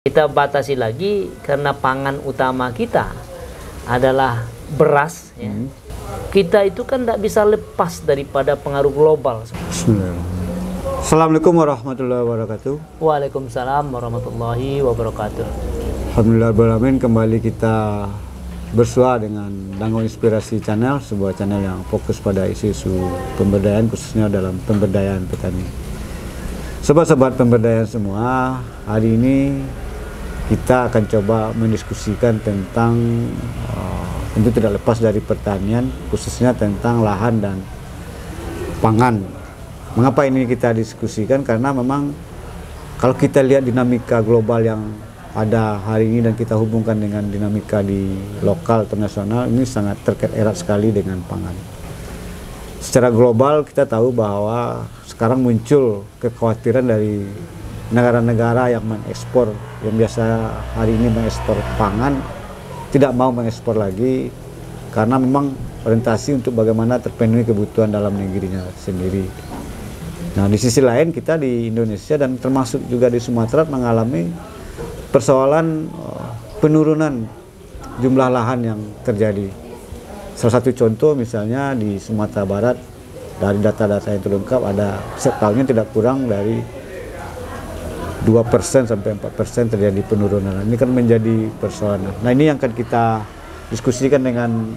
Kita batasi lagi karena pangan utama kita adalah beras ya. Kita itu kan tidak bisa lepas daripada pengaruh global. Assalamualaikum warahmatullahi wabarakatuh. Waalaikumsalam warahmatullahi wabarakatuh. Alhamdulillah kembali kita bersua dengan Dango Inspirasi Channel, sebuah channel yang fokus pada isu-isu pemberdayaan, khususnya dalam pemberdayaan petani. Sobat-sobat pemberdayaan semua, hari ini kita akan coba mendiskusikan tentang tentu tidak lepas dari pertanian, khususnya tentang lahan dan pangan. Mengapa ini kita diskusikan? Karena memang kalau kita lihat dinamika global yang ada hari ini dan kita hubungkan dengan dinamika di lokal internasional, ini sangat terkait erat sekali dengan pangan. Secara global kita tahu bahwa sekarang muncul kekhawatiran dari negara-negara yang mengekspor, yang biasa hari ini mengekspor pangan, tidak mau mengekspor lagi karena memang orientasi untuk bagaimana terpenuhi kebutuhan dalam negerinya sendiri. Nah, di sisi lain kita di Indonesia dan termasuk juga di Sumatera mengalami persoalan penurunan jumlah lahan yang terjadi. Salah satu contoh misalnya di Sumatera Barat, dari data-data yang terungkap ada setahunnya tidak kurang dari 2% sampai 4% terjadi penurunan. Ini kan menjadi persoalan. Nah, ini yang akan kita diskusikan dengan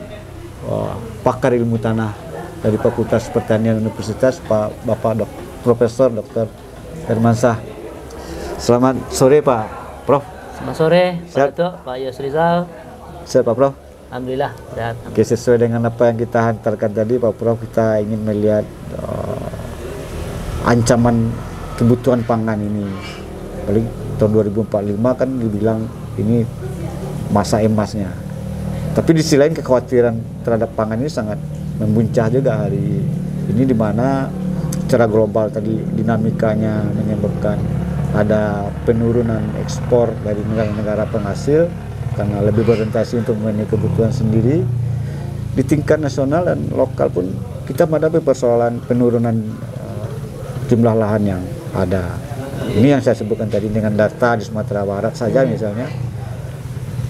pakar ilmu tanah dari Fakultas Pertanian Universitas, Bapak Profesor Dr. Hermansyah. Selamat sore Pak Prof. Selamat sore Pak Dato, Pak Yusrizal. Sehat Pak Prof? Alhamdulillah sehat. Oke, sesuai dengan apa yang kita hantarkan tadi Pak Prof, kita ingin melihat ancaman kebutuhan pangan ini. Paling tahun 2045 kan dibilang ini masa emasnya. Tapi di sisi lain kekhawatiran terhadap pangan ini sangat membuncah juga hari ini, di mana secara global tadi dinamikanya menyebabkan ada penurunan ekspor dari negara-negara penghasil karena lebih berorientasi untuk memenuhi kebutuhan sendiri. Di tingkat nasional dan lokal pun kita menghadapi persoalan penurunan jumlah lahan yang ada. Ini yang saya sebutkan tadi dengan data di Sumatera Barat saja misalnya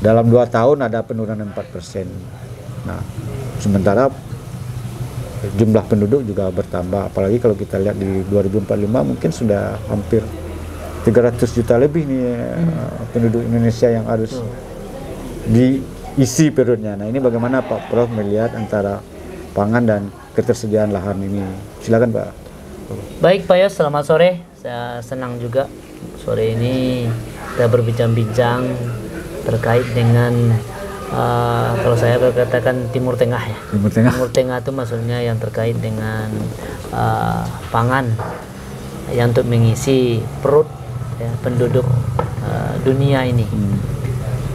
dalam 2 tahun ada penurunan 4%. Nah, sementara jumlah penduduk juga bertambah, apalagi kalau kita lihat di 2045 mungkin sudah hampir 300 juta lebih nih penduduk Indonesia yang harus diisi periodenya. Nah, ini bagaimana Pak Prof melihat antara pangan dan ketersediaan lahan ini? Silakan Pak. Baik Pak Yos, selamat sore. Saya senang juga sore ini kita berbincang-bincang terkait dengan kalau saya berkatakan Timur Tengah ya. Timur Tengah itu maksudnya yang terkait dengan pangan yang untuk mengisi perut ya, penduduk dunia ini.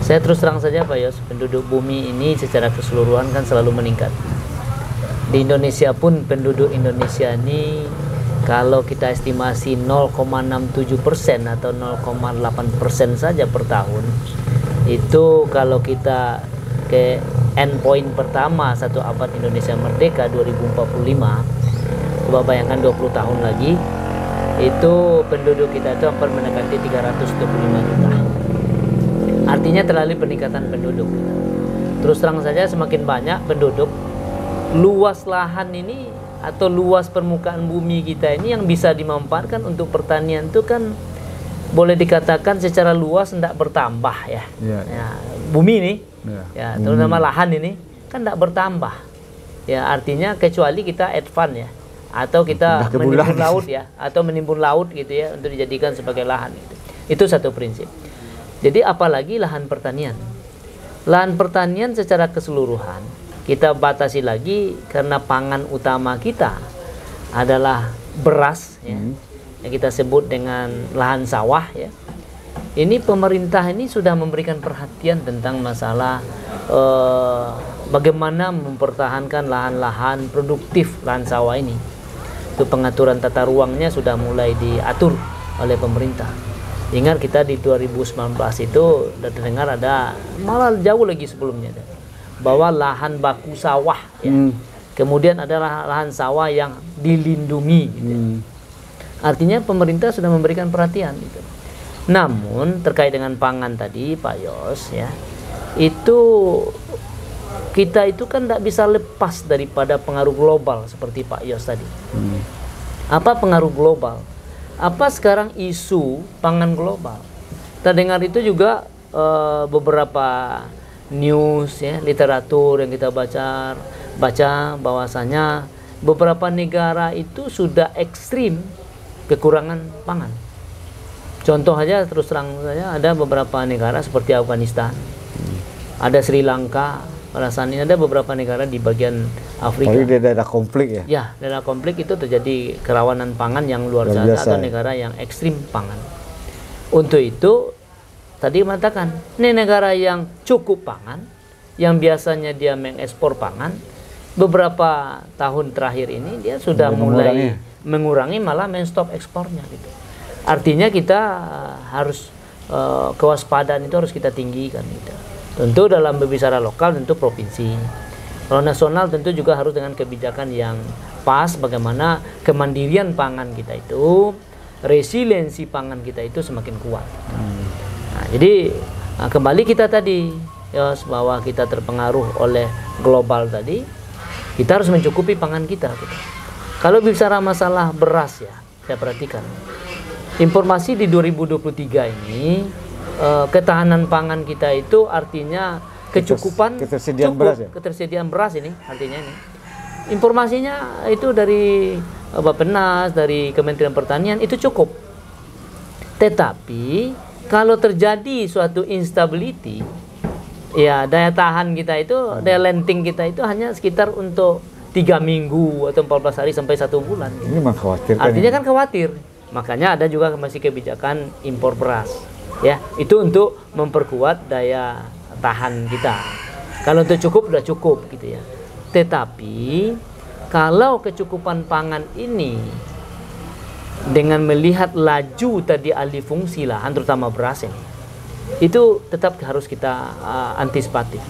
Saya terus terang saja Pak Yos, penduduk bumi ini secara keseluruhan kan selalu meningkat. Di Indonesia pun penduduk Indonesia ini kalau kita estimasi 0,67% atau 0,8% saja per tahun, itu kalau kita ke endpoint pertama 1 abad Indonesia Merdeka 2045, coba bayangkan 20 tahun lagi, itu penduduk kita itu akan mendekati 325 juta. Artinya terlalu peningkatan penduduk. Terus terang saja semakin banyak penduduk, luas lahan ini atau luas permukaan bumi kita ini yang bisa dimanfaatkan untuk pertanian itu kan boleh dikatakan secara luas tidak bertambah ya. Ya, bumi ini ya, terutama lahan ini kan tidak bertambah ya, artinya kecuali kita advance ya, atau kita menimbun laut ya, atau menimbun laut gitu ya untuk dijadikan sebagai lahan gitu. Itu satu prinsip. Jadi apalagi lahan pertanian secara keseluruhan kita batasi lagi karena pangan utama kita adalah beras ya, yang kita sebut dengan lahan sawah ya. Ini pemerintah ini sudah memberikan perhatian tentang masalah bagaimana mempertahankan lahan-lahan produktif lahan sawah ini. Itu pengaturan tata ruangnya sudah mulai diatur oleh pemerintah. Ingat kita di 2019 itu terdengar ada, malah jauh lagi sebelumnya bahwa lahan baku sawah ya. Kemudian adalah lahan sawah yang dilindungi gitu. Artinya pemerintah sudah memberikan perhatian gitu. Namun terkait dengan pangan tadi Pak Yos ya, itu kita itu kan tidak bisa lepas daripada pengaruh global seperti Pak Yos tadi. Apa pengaruh global? Apa sekarang isu pangan global? Kita dengar itu juga beberapa news ya, literatur yang kita baca bahwasanya beberapa negara itu sudah ekstrim kekurangan pangan. Contoh aja terus terang saja, ada beberapa negara seperti Afghanistan, ada Sri Lanka, pada saat ini ada beberapa negara di bagian Afrika. Tapi di daerah konflik ya? Ya, daerah konflik itu terjadi kerawanan pangan yang luar biasa atau negara yang ekstrim pangan. Untuk itu, tadi mengatakan, ini negara yang cukup pangan, yang biasanya dia mengekspor pangan, beberapa tahun terakhir ini dia sudah mulai mengurangi malah menstop ekspornya gitu. Artinya kita harus kewaspadaan itu harus kita tinggikan gitu. Tentu dalam berbicara lokal tentu provinsi. Kalau nasional tentu juga harus dengan kebijakan yang pas bagaimana kemandirian pangan kita itu, resiliensi pangan kita itu semakin kuat. Nah, jadi kembali kita tadi ya, bahwa kita terpengaruh oleh global tadi, kita harus mencukupi pangan kita gitu. Kalau bicara masalah beras ya, saya perhatikan informasi di 2023 ini ketahanan pangan kita itu artinya kecukupan ketersediaan beras ya? Ketersediaan beras ini artinya ini. Informasinya itu dari Bappenas, dari Kementerian Pertanian itu cukup. Tetapi kalau terjadi suatu instability, ya daya tahan kita itu, daya lenting kita itu hanya sekitar untuk 3 minggu atau 14 hari sampai 1 bulan. Ini mengkhawatirkan. Artinya kan khawatir. Makanya ada juga masih kebijakan impor beras. Ya, itu untuk memperkuat daya tahan kita. Kalau untuk cukup sudah cukup gitu ya. Tetapi kalau kecukupan pangan ini dengan melihat laju tadi alih fungsi lahan terutama beras ini, itu tetap harus kita antisipatif.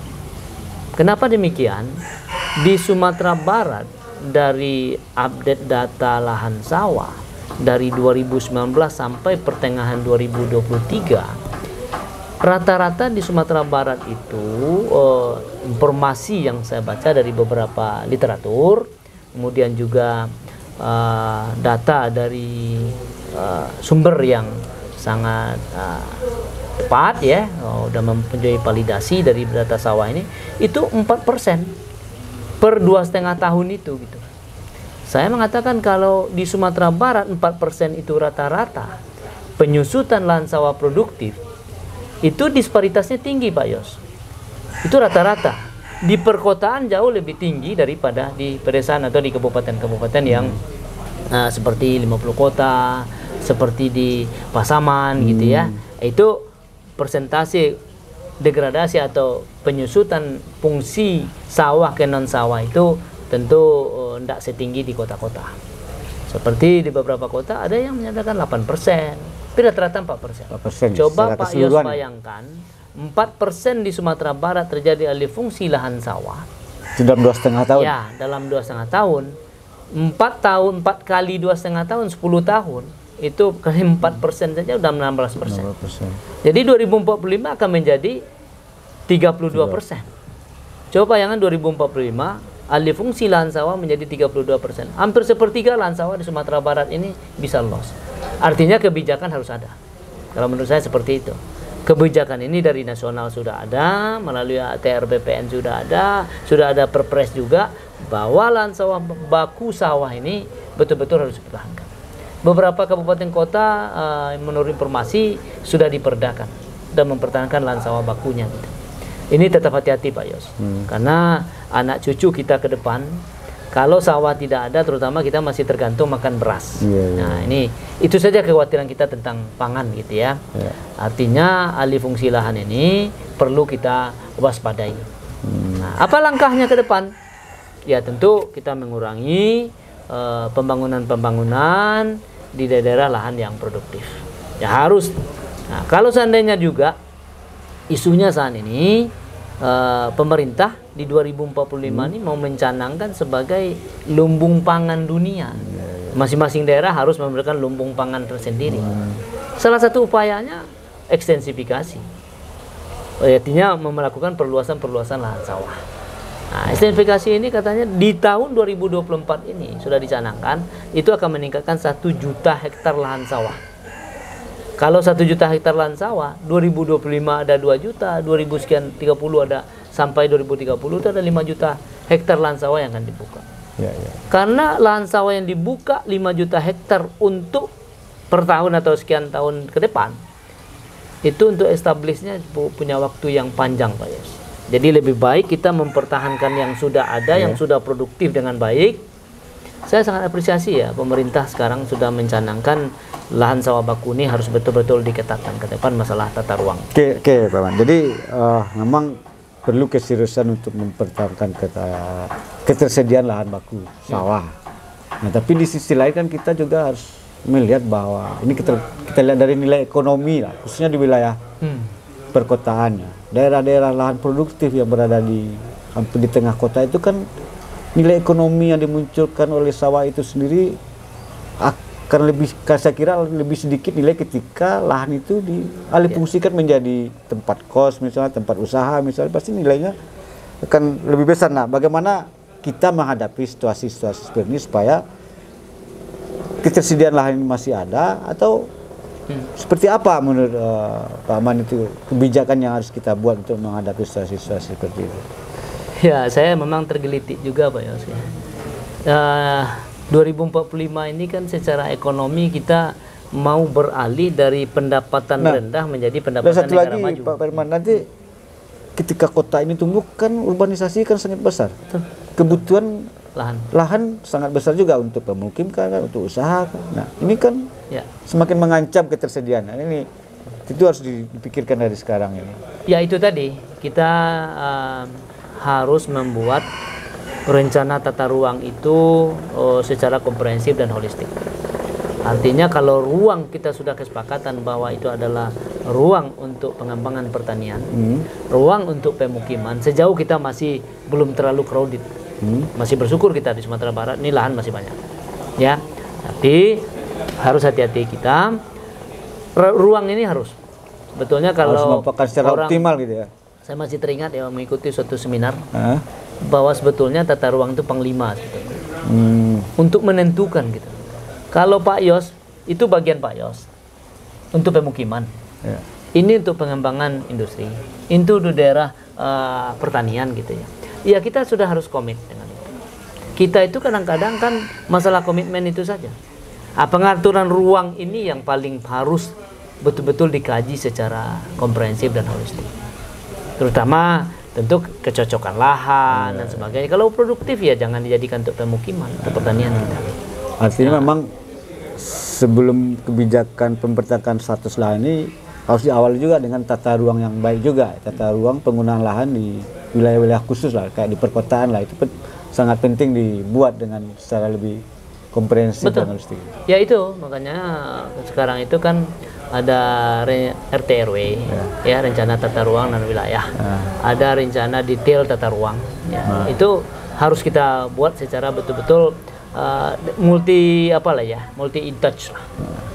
Kenapa demikian? Di Sumatera Barat dari update data lahan sawah dari 2019 sampai pertengahan 2023, rata-rata di Sumatera Barat itu informasi yang saya baca dari beberapa literatur, kemudian juga data dari sumber yang sangat tepat ya, udah mempunyai validasi dari data sawah ini, itu 4% per 2,5 tahun itu gitu. Saya mengatakan kalau di Sumatera Barat 4% itu rata-rata penyusutan lahan sawah produktif, itu disparitasnya tinggi Pak Yos. Itu rata-rata. Di perkotaan jauh lebih tinggi daripada di pedesaan atau di kabupaten-kabupaten yang seperti 50 kota, seperti di Pasaman gitu ya. Itu persentase degradasi atau penyusutan fungsi sawah ke non sawah itu tentu tidak setinggi di kota-kota. Seperti di beberapa kota ada yang menyatakan 8%, tapi rata-rata 4%. Coba Pak Yos bayangkan, 4% di Sumatera Barat terjadi alih fungsi lahan sawah. Dalam 2,5 tahun? Ya, dalam 2,5 tahun. 4 kali 2,5 tahun, 10 tahun. Itu kali 4% saja udah 16%. Jadi 2045 akan menjadi 32%. Coba bayangkan 2045 alih fungsi lahan sawah menjadi 32%. Hampir sepertiga lahan sawah di Sumatera Barat ini bisa loss. Artinya kebijakan harus ada. Kalau menurut saya seperti itu. Kebijakan ini dari nasional sudah ada, melalui ATR BPN sudah ada perpres juga, bahwa lahan sawah baku sawah ini betul-betul harus dipertahankan. Beberapa kabupaten kota menurut informasi sudah diperdakan dan mempertahankan lahan sawah bakunya gitu. Ini tetap hati-hati Pak Yos, karena anak cucu kita ke depan, kalau sawah tidak ada, terutama kita masih tergantung makan beras. Nah ini, itu saja kekhawatiran kita tentang pangan gitu ya. Artinya alih fungsi lahan ini perlu kita waspadai. Nah, apa langkahnya ke depan? Ya tentu kita mengurangi pembangunan-pembangunan di daerah lahan yang produktif. Ya harus. Nah, kalau seandainya juga isunya saat ini pemerintah di 2045 ini mau mencanangkan sebagai lumbung pangan dunia. Masing-masing daerah harus memberikan lumbung pangan tersendiri. Salah satu upayanya ekstensifikasi, artinya melakukan perluasan lahan sawah. Nah, ekstensifikasi ini katanya di tahun 2024 ini sudah dicanangkan itu akan meningkatkan 1 juta hektar lahan sawah. Kalau 1 juta hektar lahan sawah, 2025 ada 2 juta, 2000 sekian 30 ada, sampai 2030 itu ada 5 juta hektar lahan sawah yang akan dibuka. Karena lahan sawah yang dibuka 5 juta hektar untuk per tahun atau sekian tahun ke depan, itu untuk establishnya punya waktu yang panjang, Pak Yos. Jadi lebih baik kita mempertahankan yang sudah ada, yang sudah produktif dengan baik. Saya sangat apresiasi ya, pemerintah sekarang sudah mencanangkan lahan sawah baku ini harus betul-betul diketatkan ke depan masalah tata ruang. Oke, Pak Man. Jadi memang perlu keseriusan untuk mempertahankan ketersediaan lahan baku sawah. Nah, tapi di sisi lain kan kita juga harus melihat bahwa ini kita lihat dari nilai ekonomi lah, khususnya di wilayah perkotaan ya. Daerah-daerah lahan produktif yang berada di hampir di tengah kota itu kan nilai ekonomi yang dimunculkan oleh sawah itu sendiri akan lebih, saya kira lebih sedikit nilai ketika lahan itu dialihfungsikan menjadi tempat kos misalnya, tempat usaha misalnya, pasti nilainya akan lebih besar. Nah, bagaimana kita menghadapi situasi-situasi seperti ini supaya ketersediaan lahan ini masih ada, atau seperti apa menurut Pak Aman itu kebijakan yang harus kita buat untuk menghadapi situasi-situasi seperti itu? Ya, saya memang tergelitik juga Pak Yos. 2045 ini kan secara ekonomi kita mau beralih dari pendapatan rendah menjadi pendapatan satu negara lagi, maju. Pak Firman, nanti ketika kota ini tumbuh kan urbanisasi kan sangat besar. Kebutuhan lahan sangat besar juga untuk pemukiman, untuk usaha. Nah, ini kan semakin mengancam ketersediaan. Nah, ini itu harus dipikirkan dari sekarang ini. Ya, itu tadi kita harus membuat rencana tata ruang itu secara komprehensif dan holistik. Artinya kalau ruang kita sudah kesepakatan bahwa itu adalah ruang untuk pengembangan pertanian, ruang untuk pemukiman, sejauh kita masih belum terlalu crowded, masih bersyukur kita di Sumatera Barat, ini lahan masih banyak. Ya, tapi harus hati-hati kita. Ruang ini harus sebetulnya kalau harus secara optimal gitu ya. Saya masih teringat ya mengikuti suatu seminar bahwa sebetulnya tata ruang itu panglima sebetulnya. Untuk menentukan gitu. Kalau Pak Yos itu bagian Pak Yos untuk pemukiman. Ini untuk pengembangan industri. Itu di daerah pertanian gitu ya. Ya kita sudah harus komit dengan itu. Kita itu kadang-kadang kan masalah komitmen itu saja. Pengaturan ruang ini yang paling harus betul-betul dikaji secara komprehensif dan holistik. Terutama tentu kecocokan lahan dan sebagainya. Kalau produktif ya jangan dijadikan untuk pemukiman, untuk pertanian kita. Artinya memang sebelum kebijakan pembertakan status lahan ini harus diawali juga dengan tata ruang yang baik juga. Tata ruang penggunaan lahan di wilayah-wilayah khusus lah, kayak di perkotaan lah, itu sangat penting dibuat dengan secara lebih komprehensif dan holistik. Ya itu makanya sekarang itu kan ada RT RW ya, rencana tata ruang dan wilayah. Ada rencana detail tata ruang ya. Itu harus kita buat secara betul-betul multi in touch lah.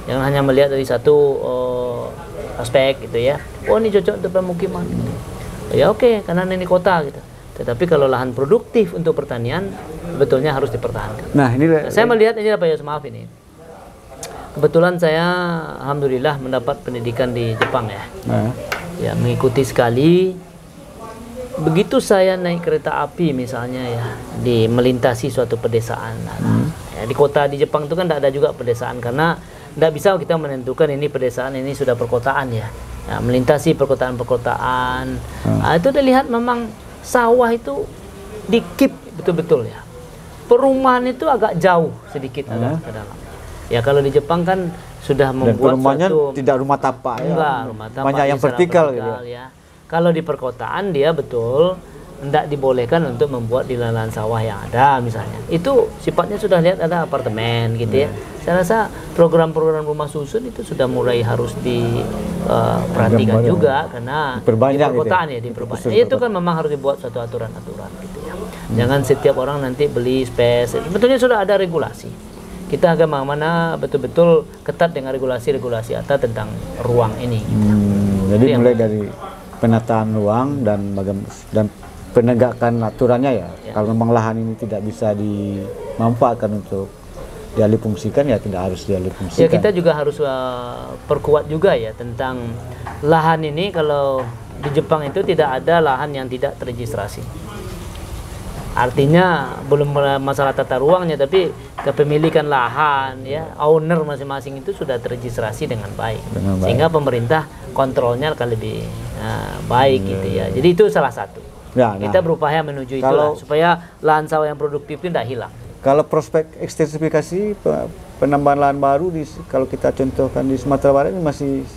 Jangan hanya melihat dari satu aspek gitu ya. Oh, ini cocok untuk pemukiman gitu. Ya oke, karena ini kota gitu. Tetapi kalau lahan produktif untuk pertanian sebetulnya harus dipertahankan. Nah, ini saya melihat ini Pak Yos, maaf ini. Kebetulan saya alhamdulillah mendapat pendidikan di Jepang ya. Ya, mengikuti sekali. Begitu saya naik kereta api misalnya ya, melintasi suatu pedesaan. Ya, di kota di Jepang itu kan tidak ada juga pedesaan, karena tidak bisa kita menentukan ini pedesaan, ini sudah perkotaan ya. Ya, melintasi perkotaan-perkotaan. Itu dilihat memang sawah itu dikip betul-betul ya. Perumahan itu agak jauh sedikit agak ke dalam. Ya kalau di Jepang kan sudah membuat suatu, tidak rumah tapak ya. Enggak, rumah tapak banyak yang vertikal gitu ya. Kalau di perkotaan dia betul tidak dibolehkan untuk membuat di lahan sawah yang ada misalnya. Itu sifatnya sudah lihat ada apartemen gitu ya. Saya rasa program-program rumah susun itu sudah mulai harus diperhatikan juga, karena di perkotaan gitu ya, diperbanyak. Itu kan memang harus dibuat suatu aturan-aturan gitu ya. Jangan setiap orang nanti beli space. Sebetulnya sudah ada regulasi. kita bagaimana betul-betul ketat dengan regulasi-regulasi ATA tentang ruang ini. Jadi mulai dari penataan ruang dan penegakan aturannya ya. Kalau memang lahan ini tidak bisa dimanfaatkan untuk dialih fungsikan, ya tidak harus dialih fungsikan. Ya, kita juga harus perkuat juga ya tentang lahan ini. Kalau di Jepang itu tidak ada lahan yang tidak terregistrasi. Artinya belum masalah tata ruangnya, tapi kepemilikan lahan ya, owner masing-masing itu sudah terregistrasi dengan baik. Sehingga pemerintah kontrolnya akan lebih baik gitu ya. Jadi itu salah satu. Ya, kita berupaya menuju itulah supaya lahan sawah yang produktif itu tidak hilang. Kalau prospek ekstensifikasi penambahan lahan baru kalau kita contohkan di Sumatera Barat ini masih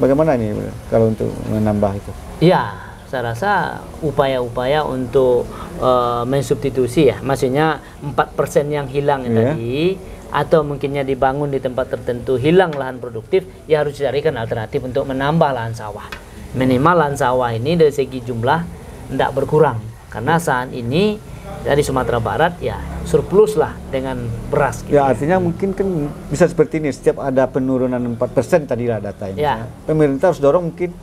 bagaimana nih kalau untuk menambah itu? Ya, saya rasa upaya-upaya untuk mensubstitusi ya, maksudnya 4% yang hilang tadi, atau mungkinnya dibangun di tempat tertentu hilang lahan produktif, ya harus dicarikan alternatif untuk menambah lahan sawah. Minimal lahan sawah ini dari segi jumlah tidak berkurang, karena saat ini dari Sumatera Barat ya surplus lah dengan beras gitu. Ya, artinya mungkin kan bisa seperti ini, setiap ada penurunan 4% tadi lah data ini ya. Pemerintah harus dorong mungkin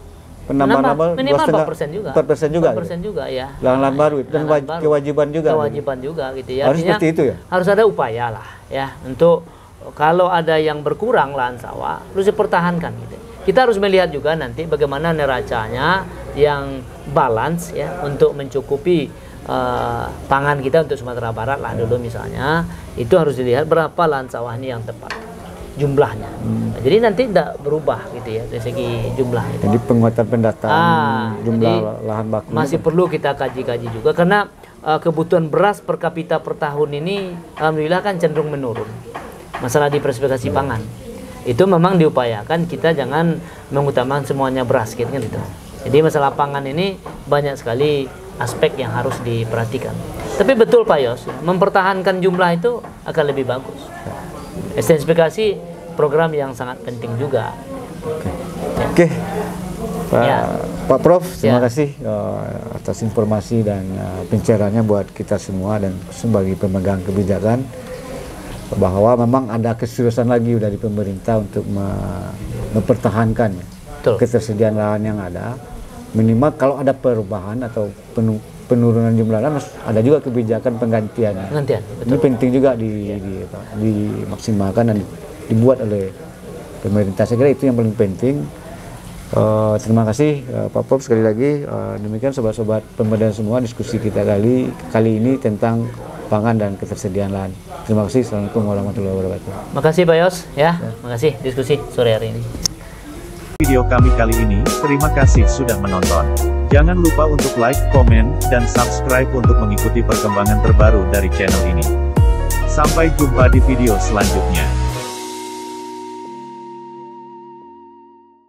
penambahan minimal 4% juga. 4% juga. 4% juga ya. Lahan baru dan kewajiban juga. Kewajiban juga gitu ya. Harus seperti itu ya. Harus ada upaya lah ya untuk kalau ada yang berkurang lahan sawah harus dipertahankan gitu. Kita harus melihat juga nanti bagaimana neracanya yang balance ya untuk mencukupi pangan kita untuk Sumatera Barat lah dulu misalnya. Itu harus dilihat berapa lahan sawah ini yang tepat jumlahnya. Jadi nanti tidak berubah gitu ya dari segi jumlah itu. Jadi penguatan pendataan jumlah lahan baku masih perlu kita kaji-kaji juga, karena kebutuhan beras per kapita per tahun ini alhamdulillah kan cenderung menurun. Masalah diversifikasi pangan itu memang diupayakan, kita jangan mengutamakan semuanya beras gitu kan gitu. Jadi masalah pangan ini banyak sekali aspek yang harus diperhatikan. Tapi betul Pak Yos, mempertahankan jumlah itu akan lebih bagus. Ekstensifikasi program yang sangat penting juga. Oke. Pak Prof, terima kasih atas informasi dan pencerahannya buat kita semua dan sebagai pemegang kebijakan, bahwa memang ada keseriusan lagi dari pemerintah untuk mempertahankan ketersediaan lahan yang ada. Minimal kalau ada perubahan atau penurunan jumlah lahan, ada juga kebijakan penggantian. Ini penting juga dimaksimalkan dan dibuat oleh pemerintah. Saya kira itu yang paling penting. Terima kasih Pak Prof sekali lagi. Demikian sobat-sobat pemberdayaan semua, diskusi kita kali ini tentang pangan dan ketersediaan lahan. Terima kasih. Assalamualaikum warahmatullahi wabarakatuh. Makasih Pak Yos ya. Makasih diskusi sore hari ini. Video kami kali ini, terima kasih sudah menonton. Jangan lupa untuk like, komen, dan subscribe untuk mengikuti perkembangan terbaru dari channel ini. Sampai jumpa di video selanjutnya.